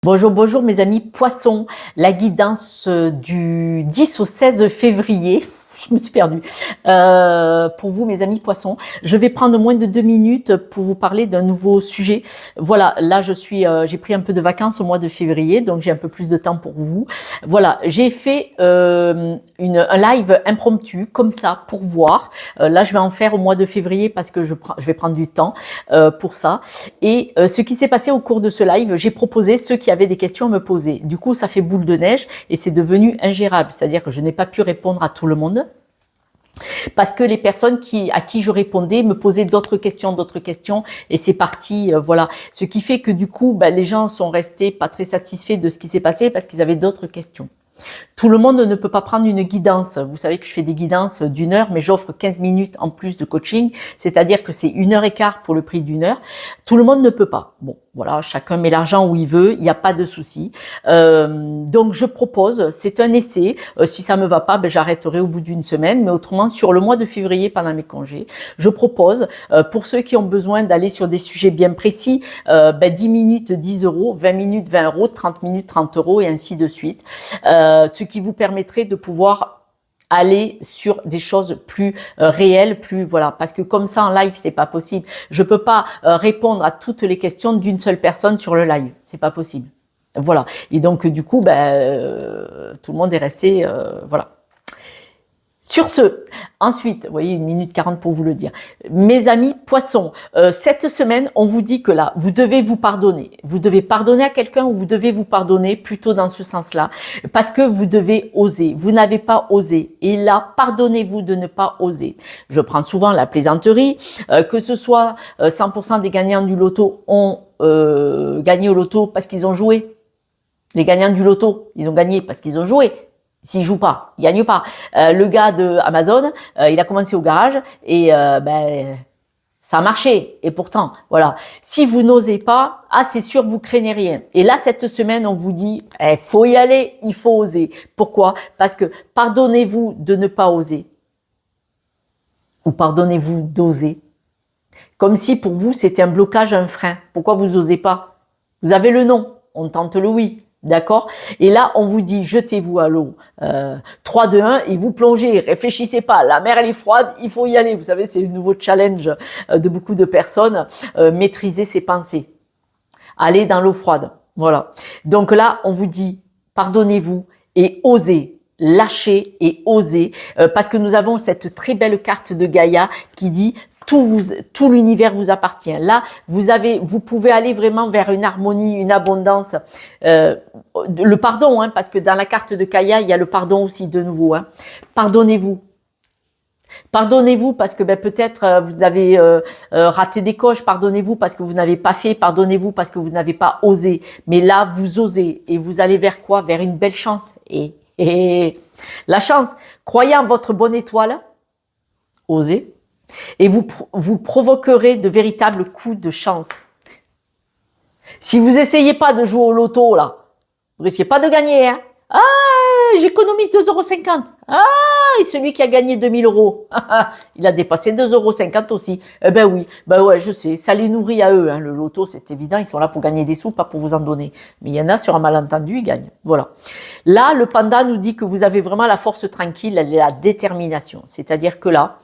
Bonjour, bonjour mes amis poissons, la guidance du 10 au 16 février, je me suis perdue, pour vous mes amis poissons. Je vais prendre moins de 2 minutes pour vous parler d'un nouveau sujet. Voilà, là j'ai pris un peu de vacances au mois de février, donc j'ai un peu plus de temps pour vous. Voilà, j'ai fait un live impromptu comme ça pour voir. Là je vais en faire au mois de février parce que je vais prendre du temps pour ça. Et ce qui s'est passé au cours de ce live, j'ai proposé ceux qui avaient des questions à me poser. Du coup, ça fait boule de neige et c'est devenu ingérable. C'est-à-dire que je n'ai pas pu répondre à tout le monde parce que les personnes à qui je répondais me posaient d'autres questions et c'est parti, voilà. Ce qui fait que du coup, les gens sont restés pas très satisfaits de ce qui s'est passé parce qu'ils avaient d'autres questions. Tout le monde ne peut pas prendre une guidance. Vous savez que je fais des guidances d'1 heure, mais j'offre 15 minutes en plus de coaching, c'est-à-dire que c'est 1 h 15 pour le prix d'1 heure. Tout le monde ne peut pas. Bon, voilà, chacun met l'argent où il veut, il n'y a pas de souci. Donc je propose, c'est un essai. Si ça me va pas, j'arrêterai au bout d'une semaine, mais autrement sur le mois de février pendant mes congés, je propose pour ceux qui ont besoin d'aller sur des sujets bien précis, 10 minutes 10 euros, 20 minutes 20 euros, 30 minutes 30 euros et ainsi de suite. Ce qui vous permettrait de pouvoir aller sur des choses plus réelles, plus voilà, parce que comme ça en live c'est pas possible. Je peux pas répondre à toutes les questions d'une seule personne sur le live, c'est pas possible. Voilà. Et donc du coup, tout le monde est resté, voilà. Sur ce, ensuite, vous voyez, 1 minute 40 pour vous le dire. Mes amis poissons, cette semaine, on vous dit que là, vous devez vous pardonner. Vous devez pardonner à quelqu'un ou vous devez vous pardonner plutôt dans ce sens-là. Parce que vous devez oser. Vous n'avez pas osé. Et là, pardonnez-vous de ne pas oser. Je prends souvent la plaisanterie, que ce soit 100% des gagnants du loto ont gagné au loto parce qu'ils ont joué. Les gagnants du loto, ils ont gagné parce qu'ils ont joué. S'il joue pas, il gagne pas. Le gars de Amazon, il a commencé au garage et ça a marché. Et pourtant, voilà. Si vous n'osez pas, c'est sûr, vous craignez rien. Et là, cette semaine, on vous dit, faut y aller, il faut oser. Pourquoi? Parce que pardonnez-vous de ne pas oser. Ou pardonnez-vous d'oser. Comme si pour vous, c'était un blocage, un frein. Pourquoi vous osez pas? Vous avez le non, on tente le oui. D'accord? Et là, on vous dit, jetez-vous à l'eau. 3, 2, 1, et vous plongez, réfléchissez pas. La mer, elle est froide, il faut y aller. Vous savez, c'est le nouveau challenge de beaucoup de personnes. Maîtriser ses pensées. Aller dans l'eau froide. Voilà. Donc là, on vous dit, pardonnez-vous et osez. Lâchez et osez. Parce que nous avons cette très belle carte de Gaïa qui dit, tout l'univers vous appartient. Là, vous pouvez aller vraiment vers une harmonie, une abondance. Le pardon, parce que dans la carte de Gaïa, il y a le pardon aussi de nouveau. Pardonnez-vous. Pardonnez-vous parce que peut-être vous avez raté des coches. Pardonnez-vous parce que vous n'avez pas fait. Pardonnez-vous parce que vous n'avez pas osé. Mais là, vous osez et vous allez vers quoi? Vers une belle chance. Et la chance, croyez en votre bonne étoile. Osez. Et vous provoquerez de véritables coups de chance. Si vous essayez pas de jouer au loto, là, vous risquez pas de gagner. J'économise 2,50 €. Et celui qui a gagné 2 000 €, il a dépassé 2,50 € aussi. Oui, ouais, je sais, ça les nourrit à eux. Le loto, c'est évident, ils sont là pour gagner des sous, pas pour vous en donner. Mais il y en a, sur un malentendu, ils gagnent. Voilà. Là, le panda nous dit que vous avez vraiment la force tranquille et la détermination. C'est-à-dire que là,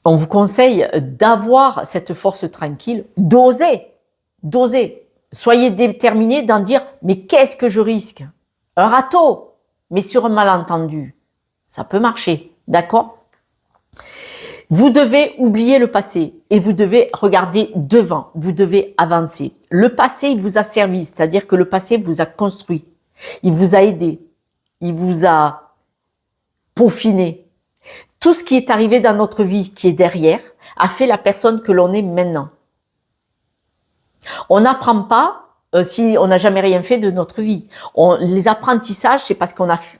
on vous conseille d'avoir cette force tranquille, d'oser. Soyez déterminés d'en dire, mais qu'est-ce que je risque? Un râteau, mais sur un malentendu. Ça peut marcher, d'accord? Vous devez oublier le passé et vous devez regarder devant, vous devez avancer. Le passé, il vous a servi, c'est-à-dire que le passé vous a construit, il vous a aidé, il vous a peaufiné. Tout ce qui est arrivé dans notre vie, qui est derrière, a fait la personne que l'on est maintenant. On n'apprend pas si on n'a jamais rien fait de notre vie. Les apprentissages, c'est parce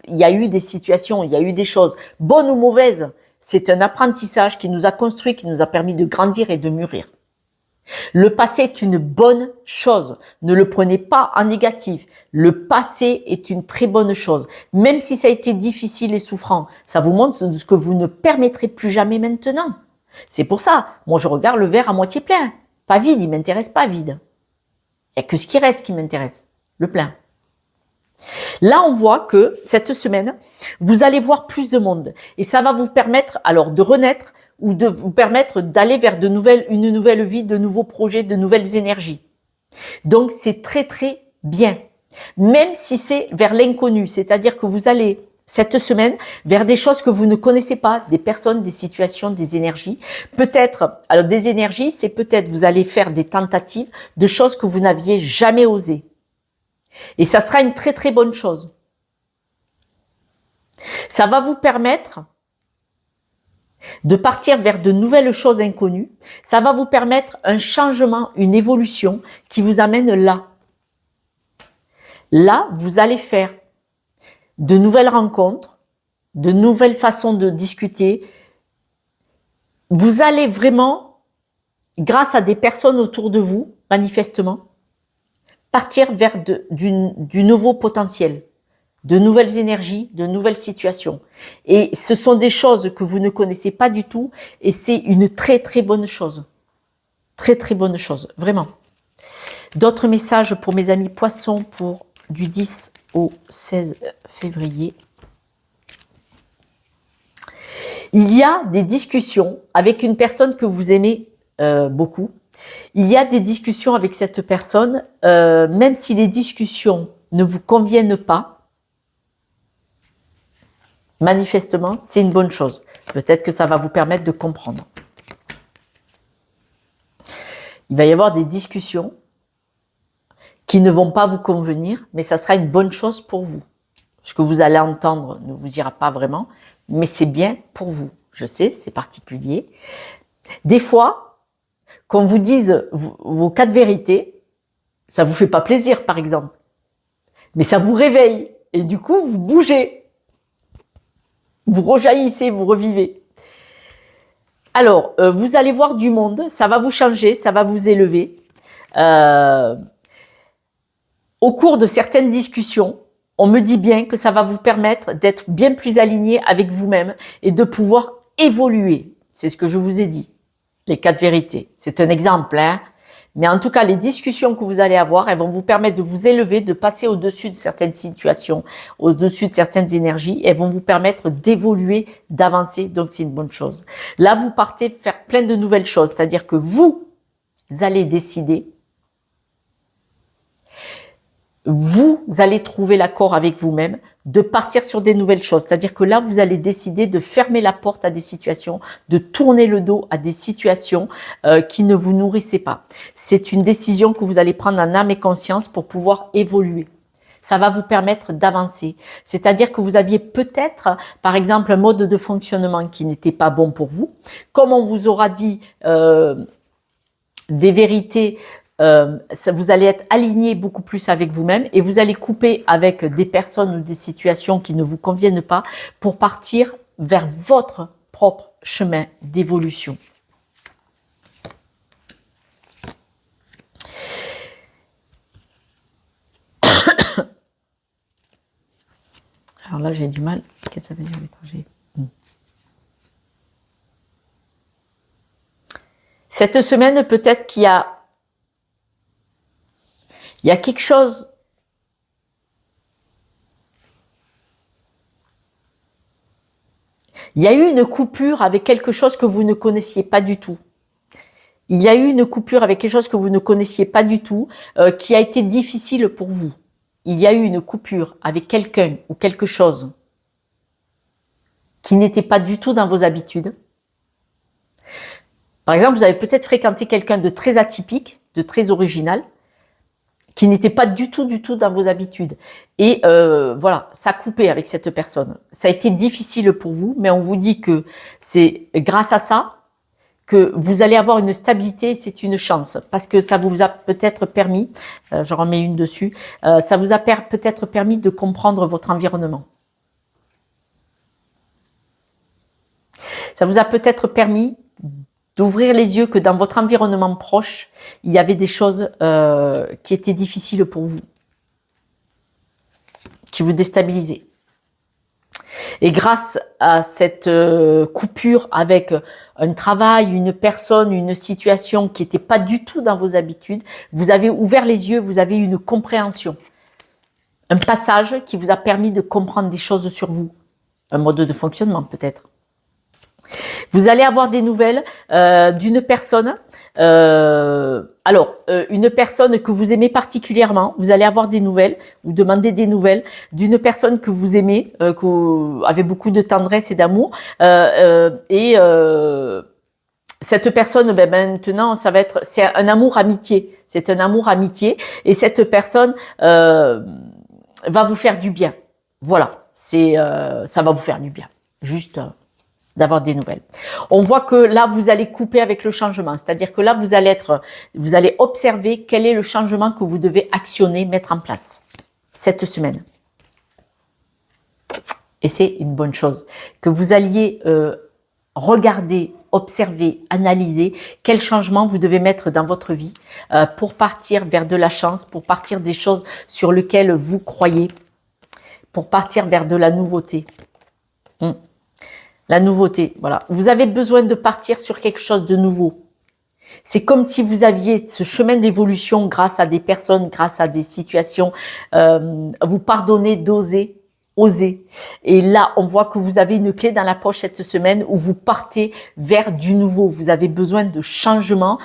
il y a eu des situations, il y a eu des choses, bonnes ou mauvaises. C'est un apprentissage qui nous a construit, qui nous a permis de grandir et de mûrir. Le passé est une bonne chose. Ne le prenez pas en négatif. Le passé est une très bonne chose. Même si ça a été difficile et souffrant, ça vous montre ce que vous ne permettrez plus jamais maintenant. C'est pour ça, moi je regarde le verre à moitié plein. Pas vide, il m'intéresse pas vide. Il n'y a que ce qui reste qui m'intéresse, le plein. Là, on voit que cette semaine, vous allez voir plus de monde. Et ça va vous permettre alors de renaître ou de vous permettre d'aller vers une nouvelle vie, de nouveaux projets, de nouvelles énergies. Donc, c'est très, très bien. Même si c'est vers l'inconnu, c'est-à-dire que vous allez cette semaine vers des choses que vous ne connaissez pas, des personnes, des situations, des énergies. Peut-être, alors des énergies, c'est peut-être vous allez faire des tentatives de choses que vous n'aviez jamais osées. Et ça sera une très très bonne chose. Ça va vous permettre de partir vers de nouvelles choses inconnues. Ça va vous permettre un changement, une évolution qui vous amène là. Là, vous allez faire de nouvelles rencontres, de nouvelles façons de discuter. Vous allez vraiment, grâce à des personnes autour de vous, manifestement, partir vers du nouveau potentiel, de nouvelles énergies, de nouvelles situations. Et ce sont des choses que vous ne connaissez pas du tout et c'est une très très bonne chose. Très très bonne chose, vraiment. D'autres messages pour mes amis poissons pour du 10 au 16 février. Il y a des discussions avec une personne que vous aimez beaucoup. Il y a des discussions avec cette personne, même si les discussions ne vous conviennent pas, manifestement, c'est une bonne chose. Peut-être que ça va vous permettre de comprendre. Il va y avoir des discussions qui ne vont pas vous convenir, mais ça sera une bonne chose pour vous. Ce que vous allez entendre ne vous ira pas vraiment, mais c'est bien pour vous. Je sais, c'est particulier. Des fois, qu'on vous dise vos 4 vérités, ça vous fait pas plaisir, par exemple. Mais ça vous réveille. Et du coup, vous bougez. Vous rejaillissez, vous revivez. Alors, vous allez voir du monde, ça va vous changer, ça va vous élever. Au cours de certaines discussions, on me dit bien que ça va vous permettre d'être bien plus aligné avec vous-même et de pouvoir évoluer. C'est ce que je vous ai dit. Les 4 vérités. C'est un exemple, hein. Mais en tout cas, les discussions que vous allez avoir, elles vont vous permettre de vous élever, de passer au-dessus de certaines situations, au-dessus de certaines énergies. Elles vont vous permettre d'évoluer, d'avancer. Donc, c'est une bonne chose. Là, vous partez faire plein de nouvelles choses. C'est-à-dire que vous allez décider. Vous allez trouver l'accord avec vous-même de partir sur des nouvelles choses. C'est-à-dire que là, vous allez décider de fermer la porte à des situations, de tourner le dos à des situations qui ne vous nourrissaient pas. C'est une décision que vous allez prendre en âme et conscience pour pouvoir évoluer. Ça va vous permettre d'avancer. C'est-à-dire que vous aviez peut-être, par exemple, un mode de fonctionnement qui n'était pas bon pour vous. Comme on vous aura dit des vérités, vous allez être aligné beaucoup plus avec vous-même et vous allez couper avec des personnes ou des situations qui ne vous conviennent pas pour partir vers votre propre chemin d'évolution. Alors là, j'ai du mal. Qu'est-ce que ça veut dire l'étranger ? Cette semaine, peut-être qu'il y a quelque chose il y a eu une coupure avec quelque chose que vous ne connaissiez pas du tout. Il y a eu une coupure avec quelque chose que vous ne connaissiez pas du tout, qui a été difficile pour vous. Il y a eu une coupure avec quelqu'un ou quelque chose qui n'était pas du tout dans vos habitudes. Par exemple, vous avez peut-être fréquenté quelqu'un de très atypique, de très original, qui n'était pas du tout dans vos habitudes. Et voilà, ça a coupé avec cette personne. Ça a été difficile pour vous, mais on vous dit que c'est grâce à ça que vous allez avoir une stabilité, c'est une chance. Parce que ça vous a peut-être permis, je remets une dessus, ça vous a peut-être permis de comprendre votre environnement. Ça vous a peut-être permis d'ouvrir les yeux que dans votre environnement proche, il y avait des choses qui étaient difficiles pour vous, qui vous déstabilisaient. Et grâce à cette coupure avec un travail, une personne, une situation qui n'était pas du tout dans vos habitudes, vous avez ouvert les yeux, vous avez eu une compréhension. Un passage qui vous a permis de comprendre des choses sur vous. Un mode de fonctionnement peut-être. Vous allez avoir des nouvelles d'une personne. Une personne que vous aimez particulièrement. Vous allez avoir des nouvelles, vous demandez des nouvelles d'une personne que vous aimez, avec beaucoup de tendresse et d'amour. Cette personne, maintenant, c'est un amour amitié. C'est un amour amitié. Et cette personne va vous faire du bien. Voilà, ça va vous faire du bien. Juste d'avoir des nouvelles. On voit que là, vous allez couper avec le changement. C'est-à-dire que là, vous allez observer quel est le changement que vous devez actionner, mettre en place cette semaine. Et c'est une bonne chose. Que vous alliez regarder, observer, analyser quel changement vous devez mettre dans votre vie pour partir vers de la chance, pour partir des choses sur lesquelles vous croyez, pour partir vers de la nouveauté. La nouveauté, voilà. Vous avez besoin de partir sur quelque chose de nouveau. C'est comme si vous aviez ce chemin d'évolution grâce à des personnes, grâce à des situations. Vous pardonnez d'oser, oser. Et là, on voit que vous avez une clé dans la poche cette semaine où vous partez vers du nouveau. Vous avez besoin de changement,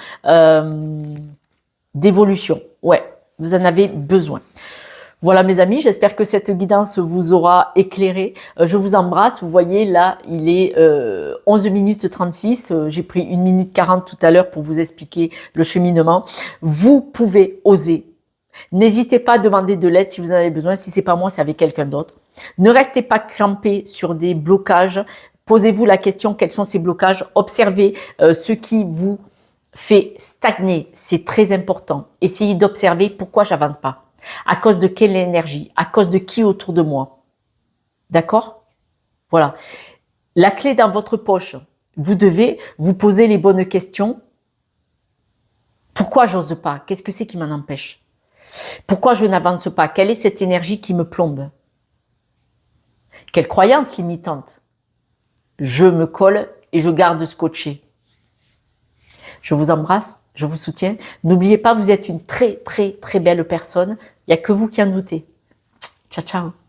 d'évolution. Ouais, vous en avez besoin. Voilà mes amis, j'espère que cette guidance vous aura éclairé. Je vous embrasse. Vous voyez là, il est 11 minutes 36. J'ai pris 1 minute 40 tout à l'heure pour vous expliquer le cheminement. Vous pouvez oser. N'hésitez pas à demander de l'aide si vous en avez besoin. Si c'est pas moi, c'est avec quelqu'un d'autre. Ne restez pas clampé sur des blocages. Posez-vous la question, quels sont ces blocages? Observez ce qui vous fait stagner. C'est très important. Essayez d'observer pourquoi j'avance pas. À cause de quelle énergie? À cause de qui autour de moi? D'accord? Voilà. La clé dans votre poche. Vous devez vous poser les bonnes questions. Pourquoi j'ose pas? Qu'est-ce que c'est qui m'en empêche? Pourquoi je n'avance pas? Quelle est cette énergie qui me plombe? Quelle croyance limitante? Je me colle et je garde scotché. Je vous embrasse, je vous soutiens. N'oubliez pas, vous êtes une très, très, très belle personne. Il n'y a que vous qui en doutez. Ciao, ciao.